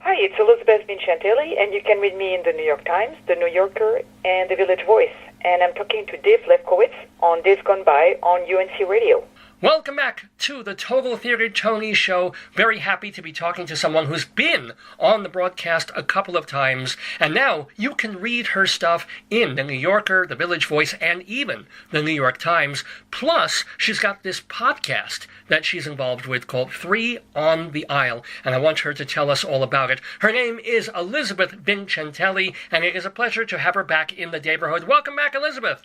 Hi, it's Elisabeth Vincentelli, and you can read me in the New York Times, the New Yorker, and the Village Voice. And I'm talking to Dave Lefkowitz on Days Gone By on UNC Radio. Welcome back to the Total Theater Tony Show. Very happy to be talking to someone who's been on the broadcast a couple of times, and now you can read her stuff in the New Yorker, the Village Voice, and even the New York Times. Plus, she's got this podcast that she's involved with called 3 on the Aisle, and I want her to tell us all about it. Her name is Elisabeth Vincentelli, and it is a pleasure to have her back in the neighborhood. Welcome back, Elisabeth.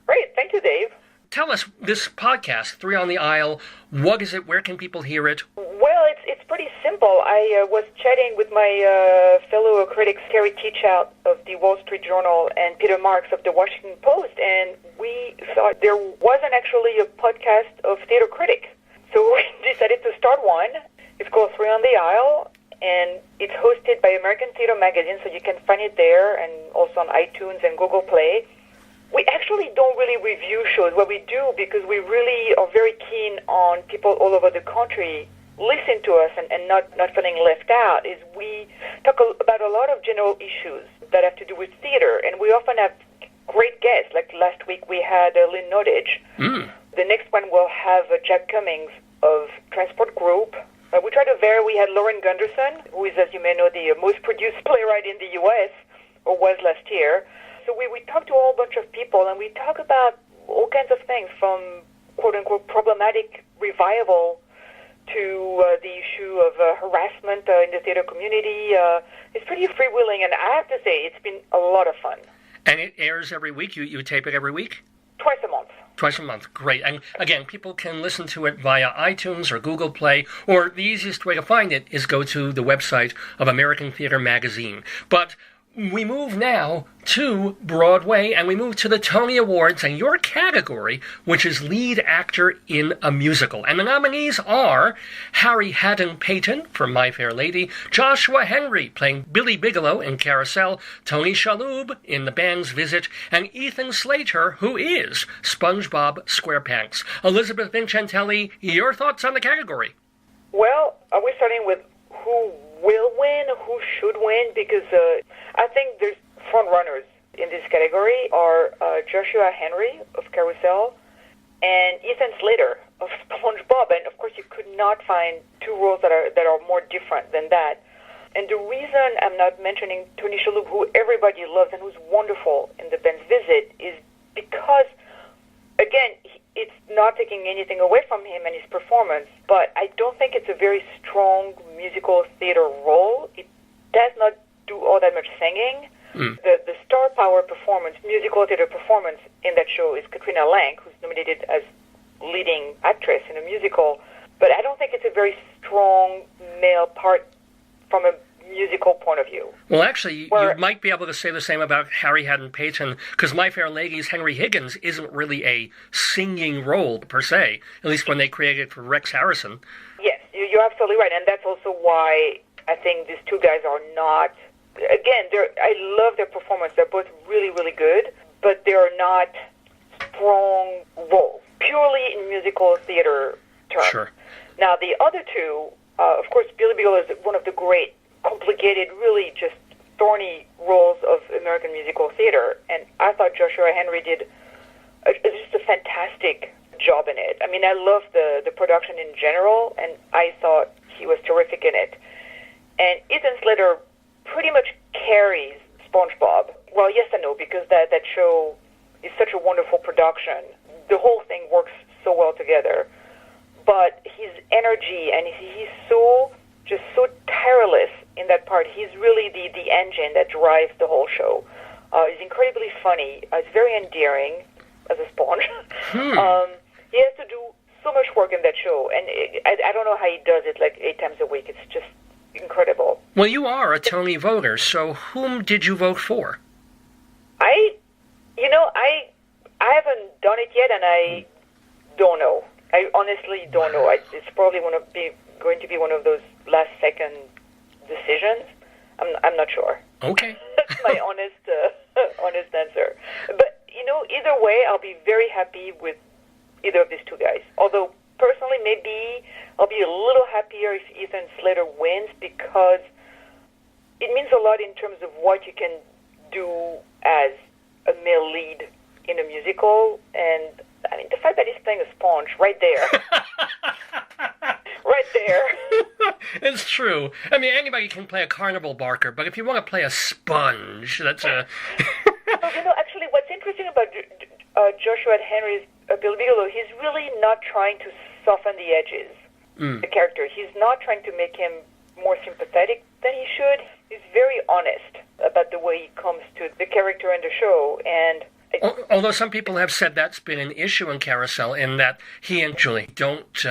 Great. Thank you, Dave. Tell us, this podcast, 3 on the Aisle, what is it? Where can people hear it? Well, it's pretty simple. I was chatting with my fellow critics, Carrie Teachout of the Wall Street Journal and Peter Marks of the Washington Post, and we thought there wasn't actually a podcast of theater critic. So we decided to start one. It's called 3 on the Aisle, and it's hosted by American Theater Magazine, so you can find it there and also on iTunes and Google Play. We actually don't really review shows. What we do, because we really are very keen on people all over the country listen to us and not feeling left out, is we talk about a lot of general issues that have to do with theater, and we often have great guests. Like last week we had Lynn Nottage. The next one we'll have Jack Cummings of Transport Group. We try to vary. We had Lauren Gunderson, who is, as you may know, the most produced playwright in the U.S., or was last year. So we talk to a whole bunch of people, and we talk about all kinds of things, from quote-unquote problematic revival to the issue of harassment in the theater community. It's pretty freewheeling, and I have to say, it's been a lot of fun. And it airs every week? You tape it every week? Twice a month. Twice a month. Great. And again, people can listen to it via iTunes or Google Play, or the easiest way to find it is go to the website of American Theater Magazine. But we move now to Broadway, and we move to the Tony Awards and your category, which is lead actor in a musical. And the nominees are Harry Haddon Payton for My Fair Lady, Joshua Henry playing Billy Bigelow in Carousel, Tony Shalhoub in The Band's Visit, and Ethan Slater, who is SpongeBob SquarePants. Elisabeth Vincentelli, your thoughts on the category? Well, are we starting with who will win, who should win? Because I think there's front runners in this category are Joshua Henry of Carousel and Ethan Slater of SpongeBob. And of course, you could not find two roles that are more different than that. And the reason I'm not mentioning Tony Shalhoub, who everybody loves and who's wonderful in The Band's Visit, is because, again, it's not taking anything away from him and his performance, but I don't think it's a very strong musical theater role. It does not do all that much singing. The star power performance, musical theater performance in that show is Katrina Lenk, who's nominated as leading actress in a musical, but I don't think it's a very strong male part from a musical point of view. Well, actually, you might be able to say the same about Harry Haddon Payton, because My Fair Lady's Henry Higgins isn't really a singing role, per se, at least when they created it for Rex Harrison. Yes, you're absolutely right, and that's also why I think these two guys are not... Again, I love their performance. They're both really, really good, but they're not strong roles, purely in musical theater terms. Sure. Now, the other two, of course, Billy Bigelow is one of the great, complicated, really just thorny roles of American musical theater, and I thought Joshua Henry did just a fantastic job in it. I mean, I love the production in general, and I thought he was terrific in it. And Ethan Slater pretty much carries SpongeBob. Well, yes and no, because that show is such a wonderful production. The whole thing works so well together. But his energy, and he's so tireless in that part. He's really the engine that drives the whole show. He's incredibly funny. He's very endearing as a sponge. He has to do so much work in that show, and I don't know how he does it like 8 times a week. It's just incredible. Well, you are a Tony voter, so whom did you vote for? I haven't done it yet, and I don't know. I honestly don't know. It's probably going to be one of those last-second decisions. I'm not sure. Okay. That's my honest answer. But, either way, I'll be very happy with either of these two guys. Although, personally, maybe I'll be a little happier if Ethan Slater wins, because it means a lot in terms of what you can do as a male lead in a musical, and I mean the fact that he's playing a sponge right there, right there. It's true. I mean, anybody can play a carnival barker, but if you want to play a sponge, that's a... Well, actually, what's interesting about Joshua Henry's Bill Bigelow, he's really not trying to soften the edges, the character. He's not trying to make him more sympathetic than he should. He's very honest about the way he comes to the character in the show, and... Although some people have said that's been an issue in Carousel, in that he and Julie don't...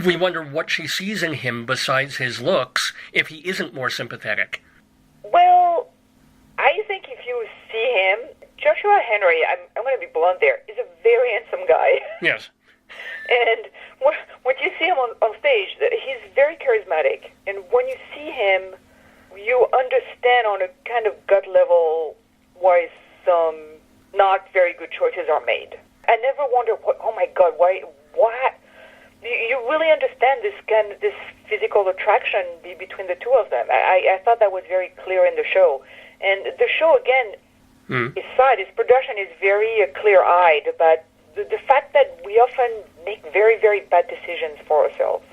we wonder what she sees in him besides his looks if he isn't more sympathetic. Well, I think if you see him, Joshua Henry, I'm going to be blunt there, is a very handsome guy. Yes. And when you see him on stage, he's very charismatic. And when you see him, you understand on a kind of gut level why some not very good choices are made. I never wonder, oh my God, why? What? You really understand this physical attraction between the two of them. I thought that was very clear in the show. And the show, again, his production is very clear-eyed about the fact that we often make very, very bad decisions for ourselves.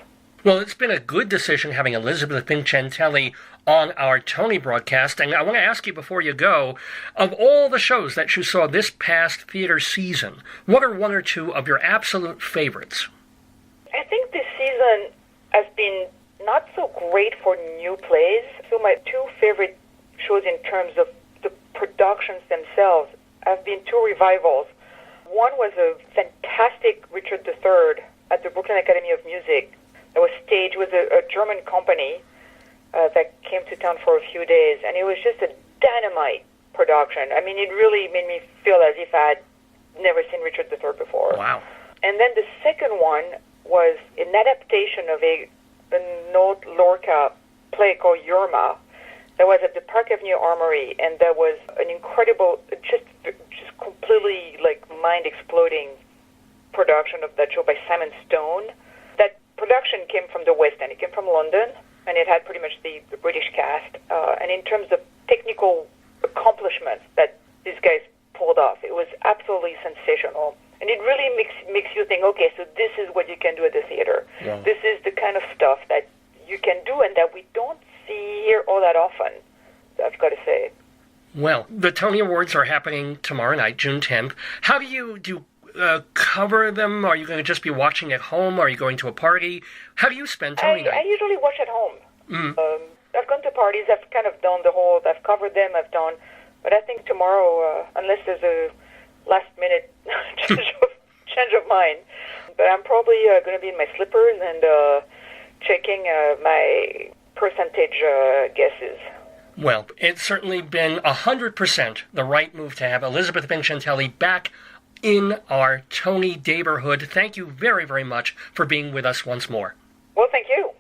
Well, it's been a good decision having Elisabeth Vincentelli on our Tony broadcast, and I want to ask you before you go, of all the shows that you saw this past theater season, what are one or two of your absolute favorites? I think this season has been not so great for new plays. So my two favorite shows in terms of the productions themselves have been two revivals. One was a fantastic Richard III at the Brooklyn Academy of Music. It was staged with a German company that came to town for a few days, and it was just a dynamite production. I mean, it really made me feel as if I had never seen Richard III before. Wow. And then the second one was an adaptation of an old Lorca play called Yerma that was at the Park Avenue Armory, and that was an incredible, just completely like mind-exploding production of that show by Simon Stone. That production came from the West End. It came from London, and it had pretty much the British cast. And in terms of technical accomplishments that these guys pulled off, it was absolutely sensational. And it really makes you think, okay, so this is what you can do at the theater. Yeah. This is the kind of stuff that you can do and that we don't see here all that often, I've got to say. Well, the Tony Awards are happening tomorrow night, June 10th. How do you cover them? Are you going to just be watching at home? Are you going to a party? How do you spend Tony night? I usually watch at home. I've gone to parties. I've kind of done I've covered them. But I think tomorrow, unless there's a last-minute change of mind, but I'm probably going to be in my slippers and checking my percentage guesses. Well, it's certainly been 100% the right move to have Elisabeth Vincentelli back in our Tony neighborhood. Thank you very, very much for being with us once more. Well, thank you.